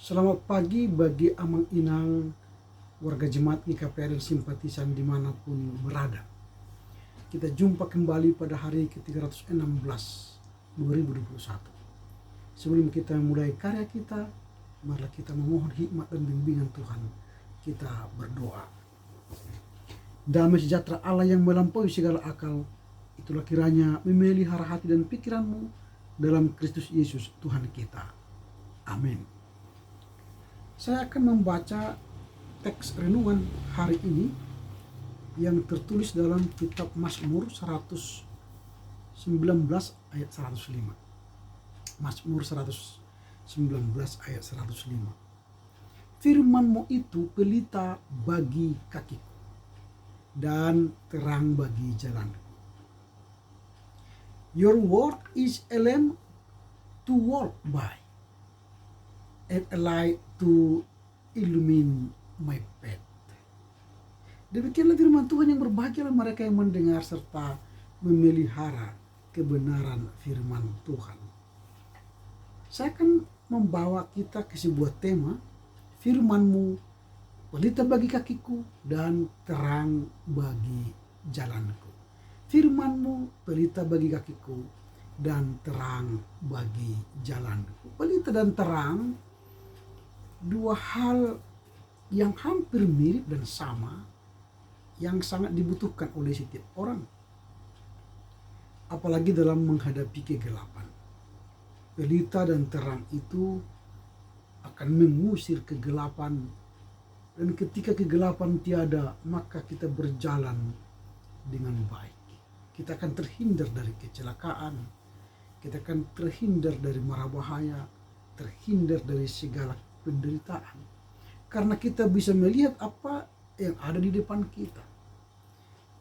Selamat pagi bagi Amang Inang, warga jemaat GKPR dan simpatisan dimanapun berada. Kita jumpa kembali pada hari ke-316 2021. Sebelum kita mulai karya kita, marilah kita memohon hikmat dan bimbingan Tuhan. Kita berdoa. Damai sejahtera Allah yang melampaui segala akal, itulah kiranya memelihara hati dan pikiranmu dalam Kristus Yesus Tuhan kita. Amin. Saya akan membaca teks renungan hari ini yang tertulis dalam kitab Mazmur 119 ayat 105. Mazmur 119 ayat 105. Firman-Mu itu pelita bagi kakiku dan terang bagi jalanku. Your word is a lamp to walk by and a light to illumine my path. Demikianlah firman Tuhan, yang berbahagialah mereka yang mendengar serta memelihara kebenaran firman Tuhan. Saya akan membawa kita ke sebuah tema, firman-Mu pelita bagi kakiku dan terang bagi jalanku. Firman-Mu pelita bagi kakiku dan terang bagi jalanku. Pelita dan terang, dua hal yang hampir mirip dan sama, yang sangat dibutuhkan oleh setiap orang, apalagi dalam menghadapi kegelapan. Pelita dan terang itu akan mengusir kegelapan, dan ketika kegelapan tiada, maka kita berjalan dengan baik. Kita akan terhindar dari kecelakaan, kita akan terhindar dari mara bahaya, terhindar dari segala penderitaan, karena kita bisa melihat apa yang ada di depan kita.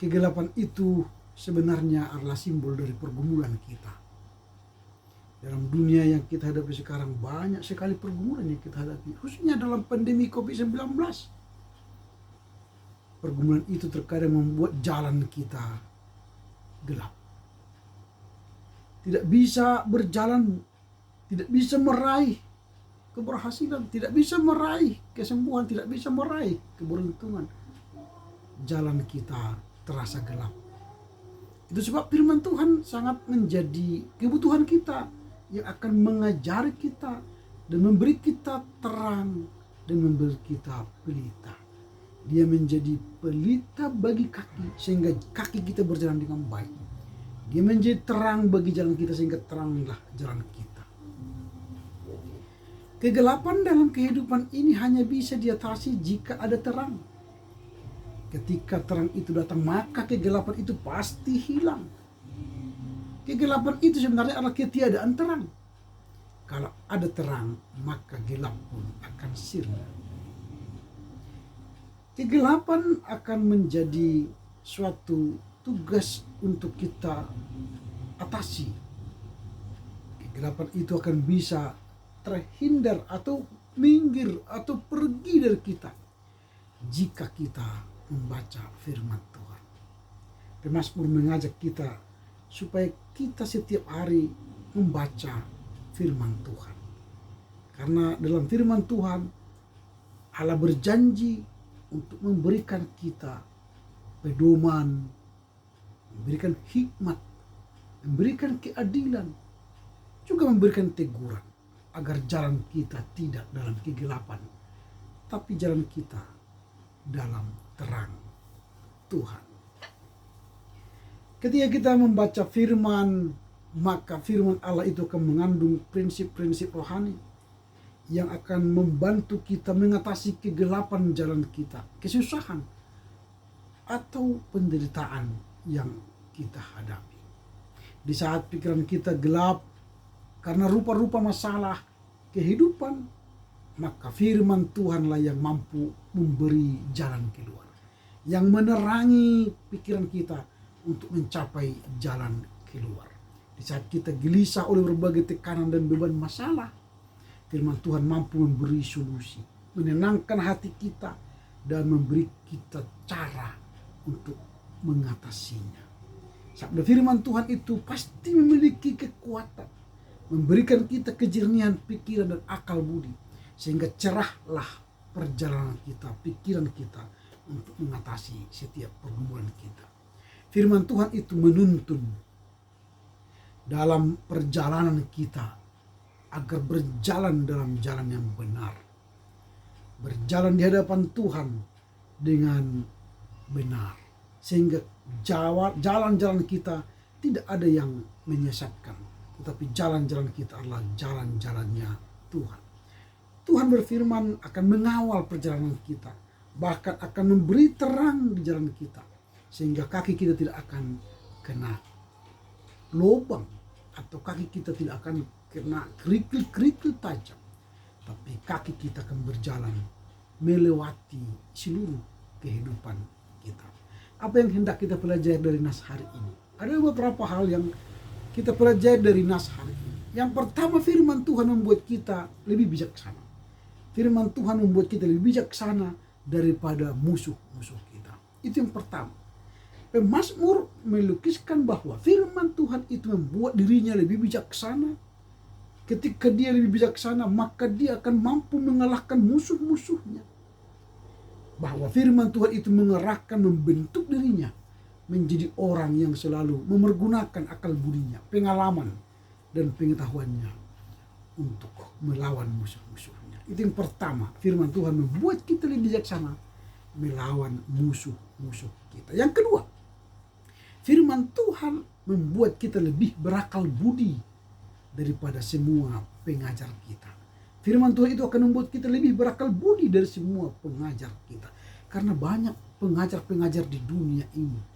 Kegelapan itu sebenarnya adalah simbol dari pergumulan kita. Dalam dunia yang kita hadapi sekarang, banyak sekali pergumulan yang kita hadapi, khususnya dalam pandemi COVID-19. Pergumulan itu terkadang membuat jalan kita gelap. Tidak bisa berjalan, tidak bisa meraih keberhasilan, tidak bisa meraih kesembuhan, tidak bisa meraih keberuntungan. Jalan kita terasa gelap. Itu sebab firman Tuhan sangat menjadi kebutuhan kita, yang akan mengajari kita dan memberi kita terang dan memberi kita pelita. Dia menjadi pelita bagi kaki sehingga kaki kita berjalan dengan baik. Dia menjadi terang bagi jalan kita sehingga teranglah jalan kita. Kegelapan dalam kehidupan ini hanya bisa diatasi jika ada terang. Ketika terang itu datang, maka kegelapan itu pasti hilang. Kegelapan itu sebenarnya adalah ketiadaan terang. Kalau ada terang, maka gelap pun akan sirna. Kegelapan akan menjadi suatu tugas untuk kita atasi. Kegelapan itu akan bisa terhindar atau minggir atau pergi dari kita jika kita membaca firman Tuhan. Mazmur mengajak kita supaya kita setiap hari membaca firman Tuhan, karena dalam firman Tuhan Allah berjanji untuk memberikan kita pedoman, memberikan hikmat, memberikan keadilan, juga memberikan teguran, agar jalan kita tidak dalam kegelapan, tapi jalan kita dalam terang Tuhan. Ketika kita membaca firman, maka firman Allah itu akan mengandung prinsip-prinsip rohani yang akan membantu kita mengatasi kegelapan jalan kita, kesusahan atau penderitaan yang kita hadapi. Di saat pikiran kita gelap karena rupa-rupa masalah kehidupan, maka firman Tuhanlah yang mampu memberi jalan keluar, yang menerangi pikiran kita untuk mencapai jalan keluar. Di saat kita gelisah oleh berbagai tekanan dan beban masalah, firman Tuhan mampu memberi solusi, menenangkan hati kita, dan memberi kita cara untuk mengatasinya. Sabda firman Tuhan itu pasti memiliki kekuatan, memberikan kita kejernihan pikiran dan akal budi, Sehingga cerahlah perjalanan kita, pikiran kita untuk mengatasi setiap pergumulan kita. Firman Tuhan itu menuntun dalam perjalanan kita agar berjalan dalam jalan yang benar. Berjalan di hadapan Tuhan dengan benar. Sehingga jalan-jalan kita tidak ada yang menyesatkan. Tetapi jalan-jalan kita adalah jalan-jalannya Tuhan. Tuhan berfirman akan mengawal perjalanan kita. Bahkan akan memberi terang di jalan kita. Sehingga kaki kita tidak akan kena lubang. Atau kaki kita tidak akan kena kerikil-kerikil tajam. Tapi kaki kita akan berjalan melewati seluruh kehidupan kita. Apa yang hendak kita pelajari dari nas hari ini? Ada beberapa hal yang kita pelajari dari nas hari ini. Yang pertama, firman Tuhan membuat kita lebih bijaksana. Firman Tuhan membuat kita lebih bijaksana daripada musuh-musuh kita. Itu yang pertama. Pemazmur melukiskan bahwa firman Tuhan itu membuat dirinya lebih bijaksana. Ketika dia lebih bijaksana, maka dia akan mampu mengalahkan musuh-musuhnya. Bahwa firman Tuhan itu mengerahkan, membentuk dirinya menjadi orang yang selalu memergunakan akal budinya, pengalaman dan pengetahuannya untuk melawan musuh-musuhnya. Itu yang pertama, firman Tuhan membuat kita lebih bijaksana melawan musuh-musuh kita. Yang kedua, firman Tuhan membuat kita lebih berakal budi daripada semua pengajar kita. Firman Tuhan itu akan membuat kita lebih berakal budi dari semua pengajar kita. Karena banyak pengajar-pengajar di dunia ini.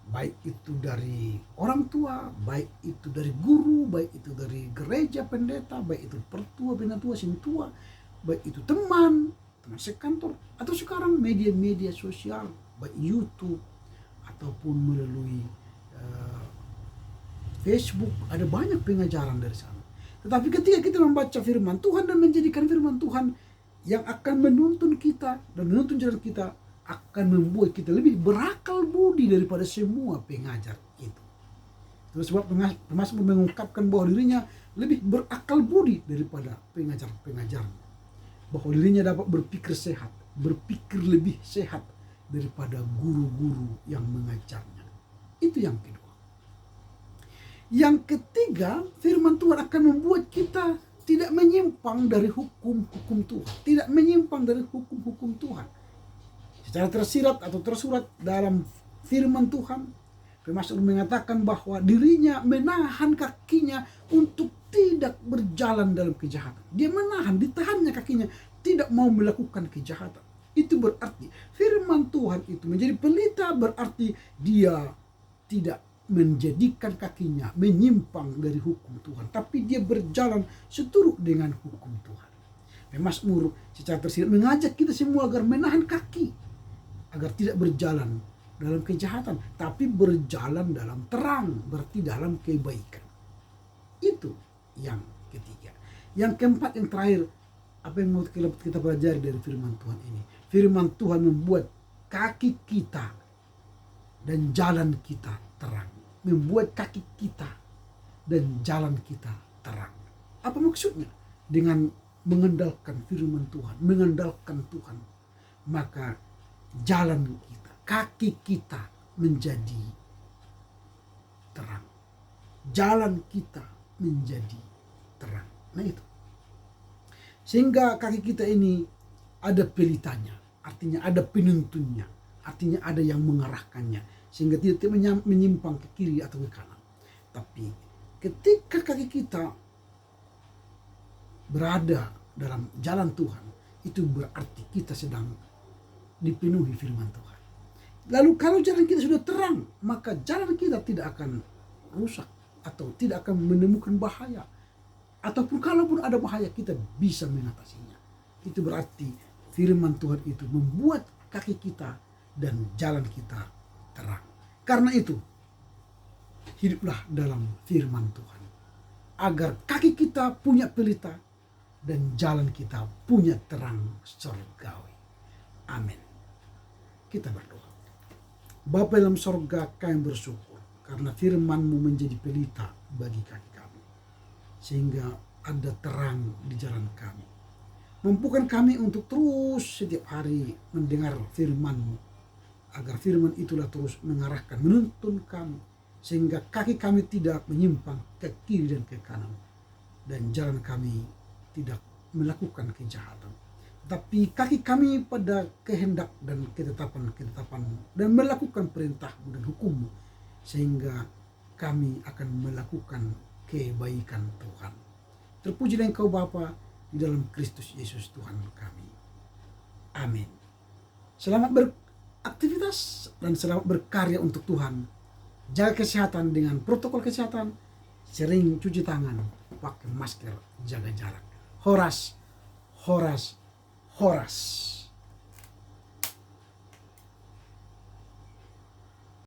Baik itu dari orang tua, baik itu dari guru, baik itu dari gereja pendeta, baik itu pertua, penatua, sintua, baik itu teman sekantor, atau sekarang media-media sosial, baik YouTube ataupun melalui Facebook, ada banyak pengajaran dari sana. Tetapi ketika kita membaca firman Tuhan dan menjadikan firman Tuhan yang akan menuntun kita dan menuntun jalan kita, akan membuat kita lebih berakal budi daripada semua pengajar itu. Terus sebab Mazmur mengungkapkan bahwa dirinya lebih berakal budi daripada pengajar-pengajarnya. Bahwa dirinya dapat berpikir sehat, berpikir lebih sehat daripada guru-guru yang mengajarnya. Itu yang kedua. Yang ketiga, firman Tuhan akan membuat kita tidak menyimpang dari hukum-hukum Tuhan. Tidak menyimpang dari hukum-hukum Tuhan. Secara tersirat atau tersurat dalam firman Tuhan, Mazmur mengatakan bahwa dirinya menahan kakinya untuk tidak berjalan dalam kejahatan. Dia menahan, ditahannya kakinya, tidak mau melakukan kejahatan. Itu berarti firman Tuhan itu menjadi pelita, berarti dia tidak menjadikan kakinya menyimpang dari hukum Tuhan, tapi dia berjalan seturut dengan hukum Tuhan. Mazmur secara tersirat mengajak kita semua agar menahan kaki, agar tidak berjalan dalam kejahatan, tapi berjalan dalam terang, berarti dalam kebaikan. Itu yang ketiga. Yang keempat, yang terakhir, apa yang mau kita pelajari dari firman Tuhan ini? Firman Tuhan membuat kaki kita dan jalan kita terang. Membuat kaki kita dan jalan kita terang. Apa maksudnya? Dengan mengandalkan firman Tuhan, mengandalkan Tuhan, maka jalan kita, kaki kita menjadi terang. Jalan kita menjadi terang. Nah itu. Sehingga kaki kita ini ada pelitanya, artinya ada penuntunnya, artinya ada yang mengarahkannya. Sehingga tidak menyimpang ke kiri atau ke kanan. Tapi ketika kaki kita berada dalam jalan Tuhan, itu berarti kita sedang dipenuhi firman Tuhan. Lalu kalau jalan kita sudah terang, maka jalan kita tidak akan rusak atau tidak akan menemukan bahaya. Ataupun kalaupun ada bahaya, kita bisa mengatasinya. Itu berarti firman Tuhan itu membuat kaki kita dan jalan kita terang. Karena itu, hiduplah dalam firman Tuhan. Agar kaki kita punya pelita dan jalan kita punya terang surgawi. Amin. Kita berdoa. Bapa dalam surga, kami bersyukur karena firman-Mu menjadi pelita bagi kaki kami. Sehingga ada terang di jalan kami. Mampukan kami untuk terus setiap hari mendengar firman-Mu, agar firman itulah terus mengarahkan, menuntun kami, sehingga kaki kami tidak menyimpang ke kiri dan ke kanan, dan jalan kami tidak melakukan kejahatan. Tapi kaki kami pada kehendak dan ketetapan-ketetapan-Mu, dan melakukan perintah-Mu dan hukum-Mu, sehingga kami akan melakukan kebaikan Tuhan. Terpujilah Engkau Bapa di dalam Kristus Yesus Tuhan kami. Amin. Selamat beraktivitas dan selamat berkarya untuk Tuhan. Jaga kesehatan dengan protokol kesehatan, sering cuci tangan, pakai masker, jaga jarak. Horas, horas, horas.